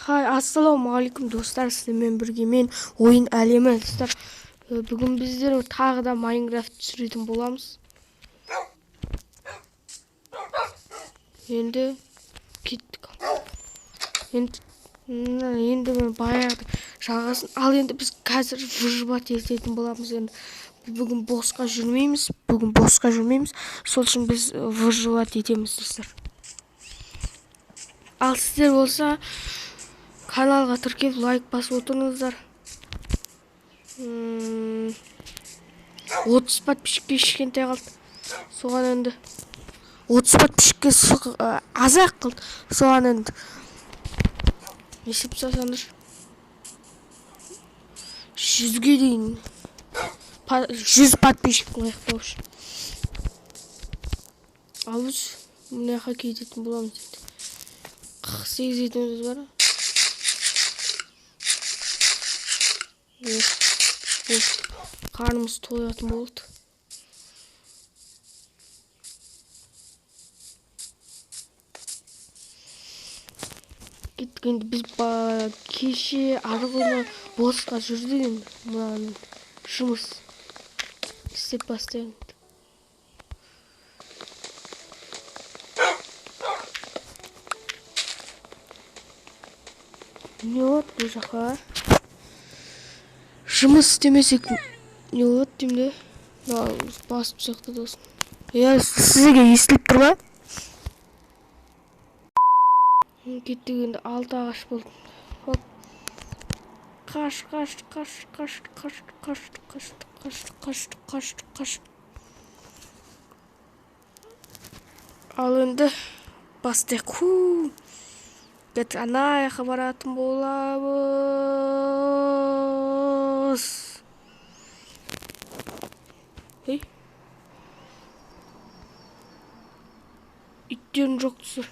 Ассалаумағалейкум достар, сіздермен бірге мен ойын әлемі достар. Бүгін біздер тағы да Майнкрафт түсіретін боламыз. Енді кеттік. Енді мен баяғы жалғасын. Ал енді біз қазір выживать ететін боламыз. Енді бүгін босқа жүрмейміз. Сол үшін біз выживать етеміз достар. Ал сіздер болса каналға тіркеліп лайк басып отырыңыздар. 30 подписчикке кішкентай қалды. Соған енді 30 подписчикке азақ қылды. Соған енді есеп жасаңдар. 100-ге дейін 100 подписчик лайықтау үшін. Ал біз мына жаққа кететін боламыз енді. 48 етіміз бар. Қарнымыз тоятын болды. Кеттік енді біз кеше арғыны босқа жүрдік енді. Мынаны жұмыс істеп бастайын. Не болады бұл жаққа? Жұмыс істемесек не болады деймін де. Басып сияқты досын. Сізге естіліп тұр ма? Кеттік енді 6 ағаш болды. Қашты. Ал енді бастайық. Ана жаққа баратын боламыз. Иттерін жоқ түсір.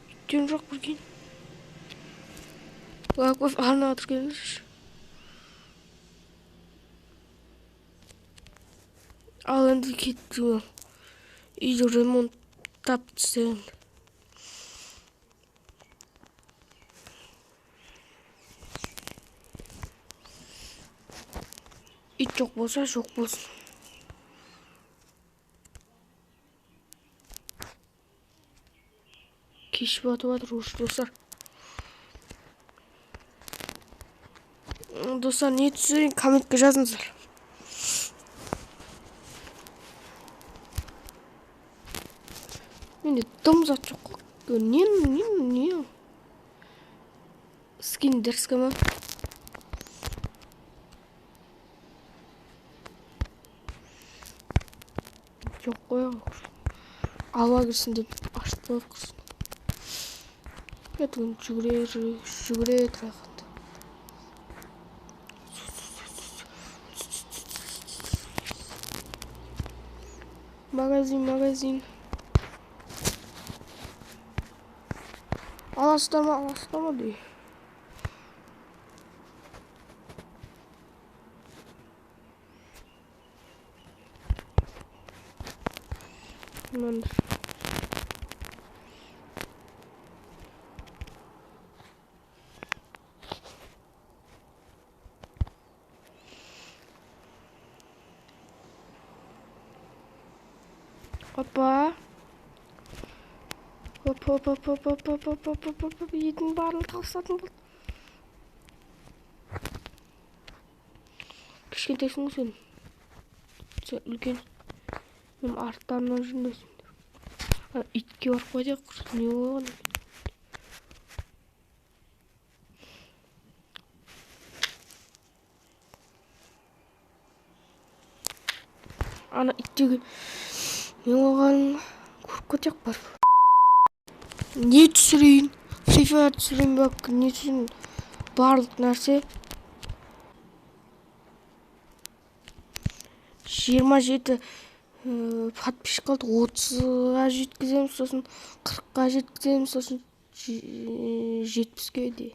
Иттерін жоқ бірген. Көз алына отыр келіңізші. Ал енді кеттім. Үйді ремонттап түсірін. Ит жоқ болса жоқ болсын. Кеш батып жатыр достар. Достар, не түсірейін, комментке жазыңыздар. Менде дым зат жоқ. Не? Скиндерска ма? Жоқ қой. Ала кірсін деп ашып қойып қырсын. Кетігін жүгіре тұрақынды. Магазин. Аластама дей. Мынды. Hoppa. Hop. Етін барын тастадым болды. Кішкентайсың ғой сен. Сен үлкен. Мен арттарынан жүрмесін. Итке барып қойдық. Не болған? Ана иттегі не болғанын көріп кетек бар. Не түсірейін? FIFA түсірейін бак. Не түсірейін? Барлық нәрсе 27 подписчик қалды. 30-ға жеткіземіз, сосын 40-ға жеткіземіз, сосын 70-ге де.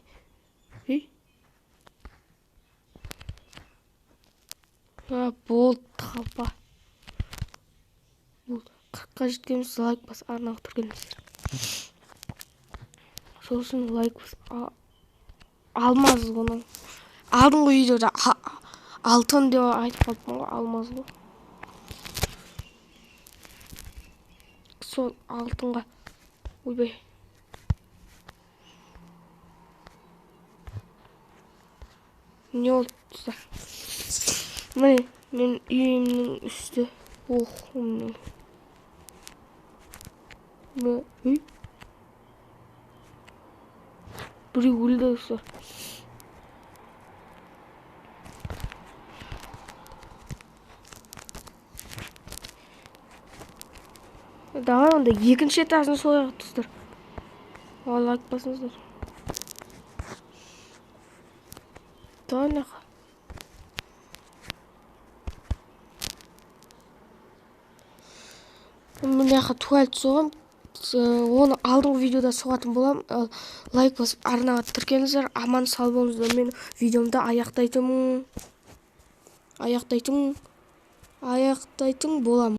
Болды қапа. 40-қа жеткенбіз, лайк басып арнаға тіркеліңіздер. Сосын лайк басып алмаз оның. Алдыңғы видеода алтын деп айтып қалдым ғой, алмаз ғой. Сол алтынға ойбай. Не oldu dostlar? Mine men үйімнің üstü. Oh, ne? Үй? Біреу өлді достар. Давай онда екінші этажын сояйық достар. Лайк басыңыздар. Давай нақа. Мынақа туалет соғам. Оны алдыңғы видеода соғатын болам. Лайк басып арнаға тіркеліңіздер. Аман сау болыңыздар. Мен видеомды аяқтайтын болам.